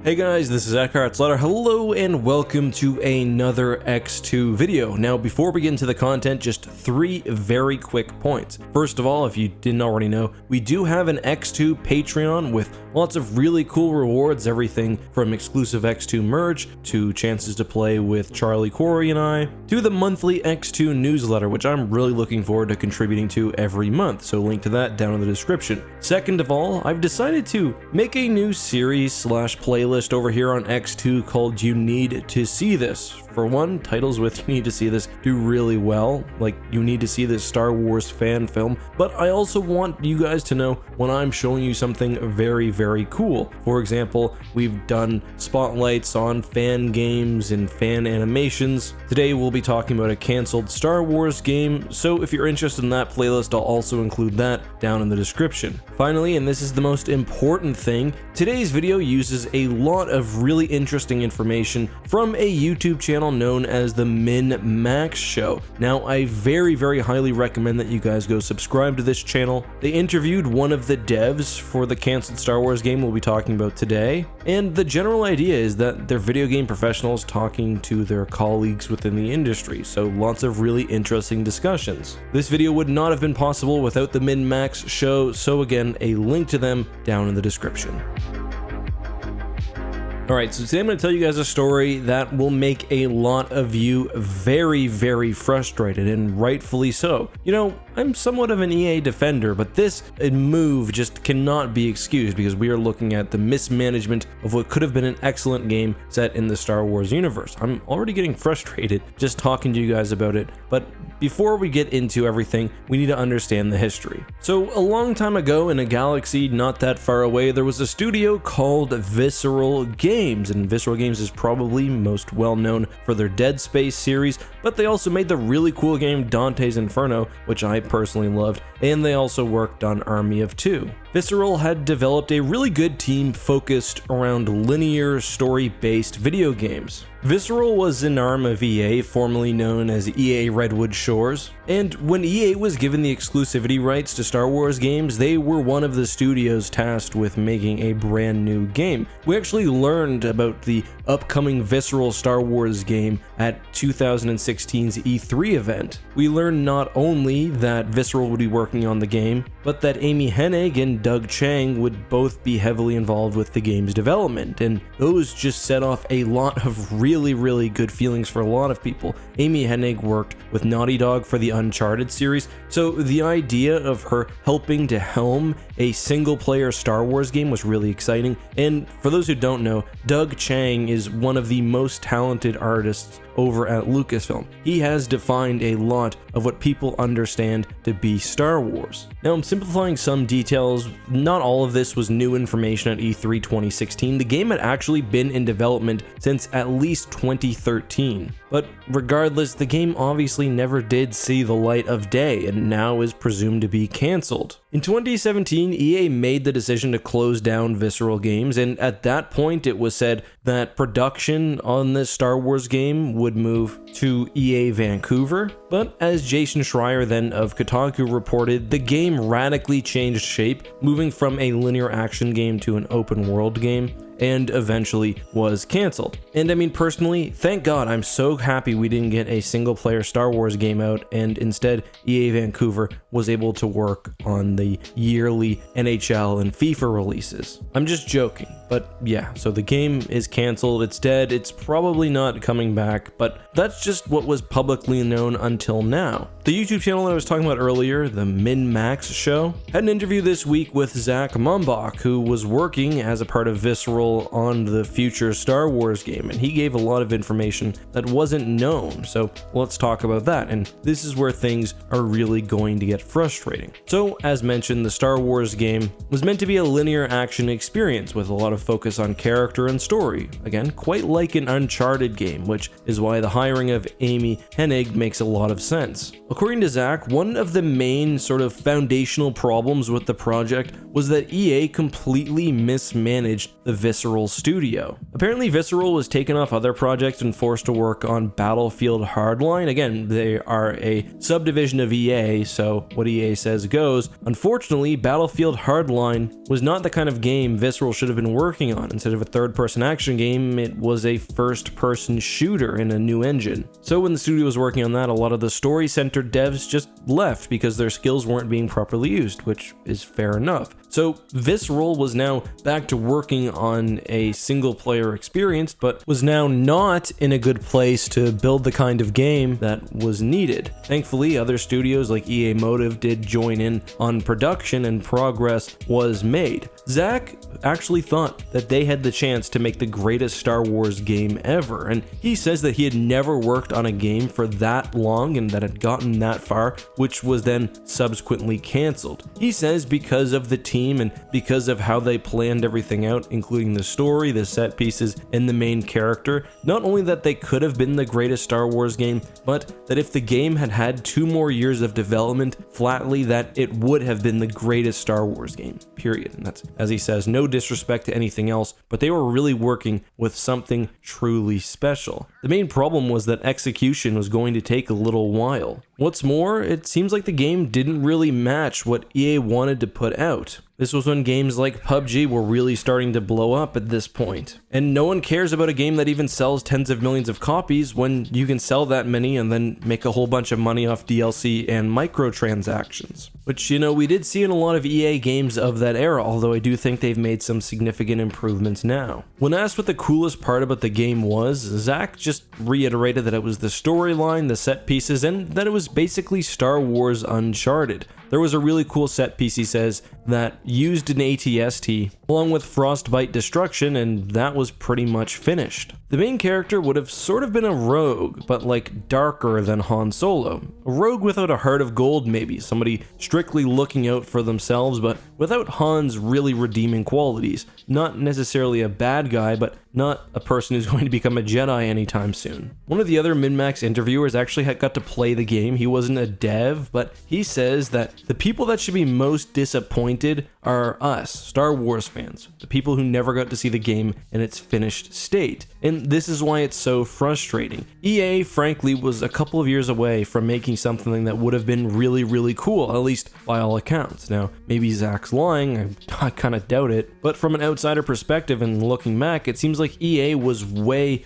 Hey guys, this is Eckhartsladder. Hello and welcome to another EcksToo video. Now, before we get into the content, just 3 very quick points. First of all, if you didn't already know, we do have an EcksToo Patreon with lots of really cool rewards, everything from exclusive EcksToo merch to chances to play with Charlie, Corey, and I, to the monthly EcksToo newsletter, which I'm really looking forward to contributing to every month, so link to that down in the description. Second of all, I've decided to make a new series / playlist over here on EcksToo called You Need to See This. For one, titles with You Need to See This do really well, like You Need to See This Star Wars fan film, but I also want you guys to know when I'm showing you something very, very cool. For example, we've done spotlights on fan games and fan animations. Today we'll be talking about a canceled Star Wars game, so if you're interested in that playlist, I'll also include that down in the description. Finally, and this is the most important thing, today's video uses a lot of really interesting information from a YouTube channel known as the Min-Max Show. Now, I very, very highly recommend that you guys go subscribe to this channel. They interviewed one of the devs for the canceled Star Wars game we'll be talking about today, and the general idea is that they're video game professionals talking to their colleagues within the industry, so lots of really interesting discussions. This video would not have been possible without the Min-Max Show, so again, a link to them down in the description. Alright, so today I'm going to tell you guys a story that will make a lot of you very, very frustrated, and rightfully so. You know, I'm somewhat of an EA defender, but this move just cannot be excused because we are looking at the mismanagement of what could have been an excellent game set in the Star Wars universe. I'm already getting frustrated just talking to you guys about it, but before we get into everything, we need to understand the history. So, a long time ago in a galaxy not that far away, there was a studio called Visceral Games, and Visceral Games is probably most well known for their Dead Space series, but they also made the really cool game Dante's Inferno, which I personally loved, and they also worked on Army of Two. Visceral had developed a really good team focused around linear story-based video games. Visceral was an arm of EA, formerly known as EA Redwood Shores, and when EA was given the exclusivity rights to Star Wars games, they were one of the studios tasked with making a brand new game. We actually learned about the upcoming Visceral Star Wars game at 2016's E3 event. We learned not only that Visceral would be working on the game, but that Amy Hennig and Doug Chang would both be heavily involved with the game's development, and those just set off a lot of really good feelings for a lot of people. Amy Hennig worked with Naughty Dog for the Uncharted series, so the idea of her helping to helm a single-player Star Wars game was really exciting. And for those who don't know, Doug Chang is one of the most talented artists over at Lucasfilm. He has defined a lot of what people understand to be Star Wars. Now, I'm simplifying some details. Not all of this was new information at E3 2016. The game had actually been in development since at least 2013. But regardless, the game obviously never did see the light of day and now is presumed to be cancelled. In 2017, EA made the decision to close down Visceral Games, and at that point it was said that production on this Star Wars game would move to EA Vancouver. But as Jason Schreier then of Kotaku reported, the game radically changed shape, moving from a linear action game to an open world game, and eventually was cancelled. And I mean, personally, thank God, I'm so happy we didn't get a single player Star Wars game out, and instead EA Vancouver was able to work on the yearly NHL and FIFA releases. I'm just joking, but yeah, so the game is cancelled, it's dead, it's probably not coming back, but that's just what was publicly known until now. The YouTube channel that I was talking about earlier, the Min-Max Show, had an interview this week with Zach Mumbach, who was working as a part of Visceral on the future Star Wars game, and he gave a lot of information that wasn't known, so let's talk about that, and this is where things are really going to get frustrating. So, as mentioned, the Star Wars game was meant to be a linear action experience with a lot of focus on character and story, again, quite like an Uncharted game, which is why the hiring of Amy Hennig makes a lot of sense. According to Zach, one of the main sort of foundational problems with the project was that EA completely mismanaged the Visceral studio. Apparently Visceral was taken off other projects and forced to work on Battlefield Hardline. Again, they are a subdivision of EA, so what EA says goes. Unfortunately, Battlefield Hardline was not the kind of game Visceral should have been working on. Instead of a third-person action game, it was a first-person shooter in a new engine. So when the studio was working on that, a lot of the story-centered devs just left because their skills weren't being properly used, which is fair enough. So Visceral was now back to working on a single-player experience, but was now not in a good place to build the kind of game that was needed. Thankfully, other studios like EA Motive did join in on production and progress was made. Zach actually thought that they had the chance to make the greatest Star Wars game ever, and he says that he had never worked on a game for that long and that had gotten that far, which was then subsequently cancelled. He says because of the team and because of how they planned everything out, including the story, the set pieces, and the main character, not only that they could have been the greatest Star Wars game, but that if the game had had 2 more years of development, flatly that it would have been the greatest Star Wars game, period. And that's, as he says, no disrespect to anything else, but they were really working with something truly special. The main problem was that execution was going to take a little while. What's more, it seems like the game didn't really match what EA wanted to put out. This was when games like PUBG were really starting to blow up at this point. And no one cares about a game that even sells tens of millions of copies when you can sell that many and then make a whole bunch of money off DLC and microtransactions. Which, you know, we did see in a lot of EA games of that era, although I do think they've made some significant improvements now. When asked what the coolest part about the game was, Zach just reiterated that it was the storyline, the set pieces, and that it was basically Star Wars Uncharted. There was a really cool set piece, he says, that used an ATST along with frostbite destruction, and that was pretty much finished. The main character would have sort of been a rogue, but like darker than Han Solo. A rogue without a heart of gold maybe, somebody strictly looking out for themselves, but without Han's really redeeming qualities. Not necessarily a bad guy, but not a person who's going to become a Jedi anytime soon. One of the other MinMax interviewers actually got to play the game. He wasn't a dev, but he says that the people that should be most disappointed are us, Star Wars fans, the people who never got to see the game in its finished state. And this is why it's so frustrating. EA, frankly, was a couple of years away from making something that would have been really, really cool, at least by all accounts. Now, maybe Zach's lying, I kind of doubt it, but from an outsider perspective and looking back, it seems like EA was way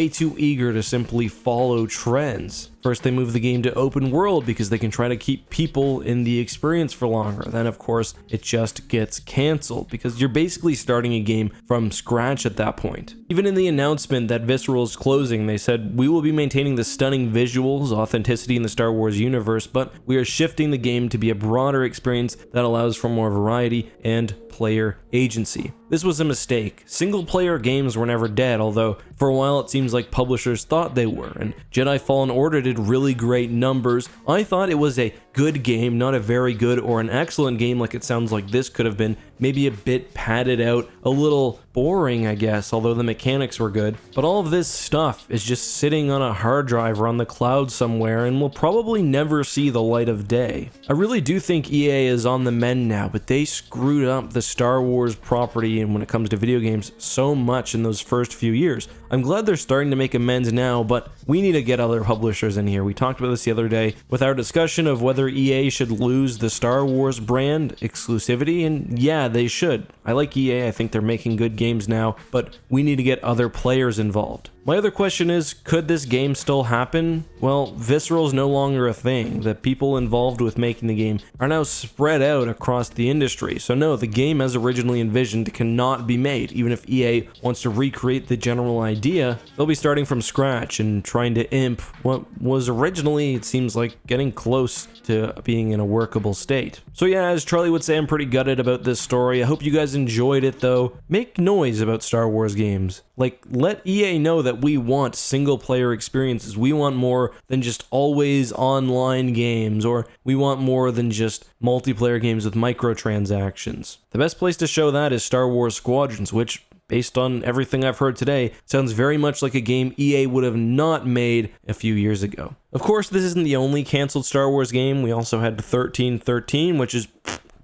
too eager to simply follow trends. First, they move the game to open world because they can try to keep people in the experience for longer. Then, of course, it just gets canceled because you're basically starting a game from scratch at that point. Even in the announcement that Visceral is closing, they said, "We will be maintaining the stunning visuals, authenticity in the Star Wars universe, but we are shifting the game to be a broader experience that allows for more variety and player agency." This was a mistake. Single-player games were never dead, although for a while it seems like publishers thought they were, and Jedi Fallen Order did really great numbers. I thought it was a good game, not a very good or an excellent game like it sounds like this could have been. Maybe a bit padded out, a little boring, I guess, although the mechanics were good. But all of this stuff is just sitting on a hard drive or on the cloud somewhere and will probably never see the light of day. I really do think EA is on the mend now, but they screwed up the Star Wars property and when it comes to video games so much in those first few years. I'm glad they're starting to make amends now, but we need to get other publishers in here. We talked about this the other day with our discussion of whether EA should lose the Star Wars brand exclusivity, and yeah, they should. I like EA, I think they're making good games now, but we need to get other players involved. My other question is, could this game still happen? Well, Visceral is no longer a thing. The people involved with making the game are now spread out across the industry. So no, the game as originally envisioned cannot be made. Even if EA wants to recreate the general idea, they'll be starting from scratch and trying to imp what was originally, it seems like, getting close to being in a workable state. So yeah, as Charlie would say, I'm pretty gutted about this story. I hope you guys enjoyed it though. Make noise about Star Wars games. Like, let EA know that we want single-player experiences. We want more than just always online games, or we want more than just multiplayer games with microtransactions. The best place to show that is Star Wars Squadrons, which, based on everything I've heard today, sounds very much like a game EA would have not made a few years ago. Of course, this isn't the only canceled Star Wars game. We also had 1313, which is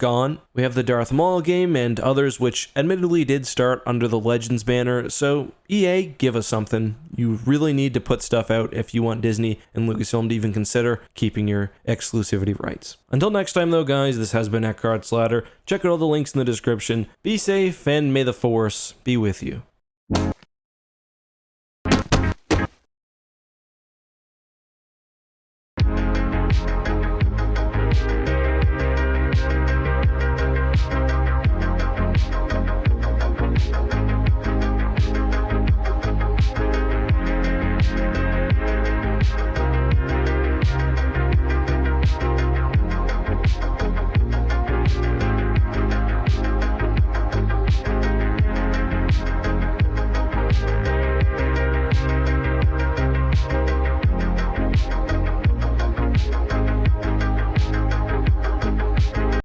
gone. We have the Darth Maul game and others which admittedly did start under the Legends banner, so EA, give us something. You really need to put stuff out if you want Disney and Lucasfilm to even consider keeping your exclusivity rights. Until next time though, guys, this has been Eckhartsladder. Check out all the links in the description. Be safe and may the Force be with you.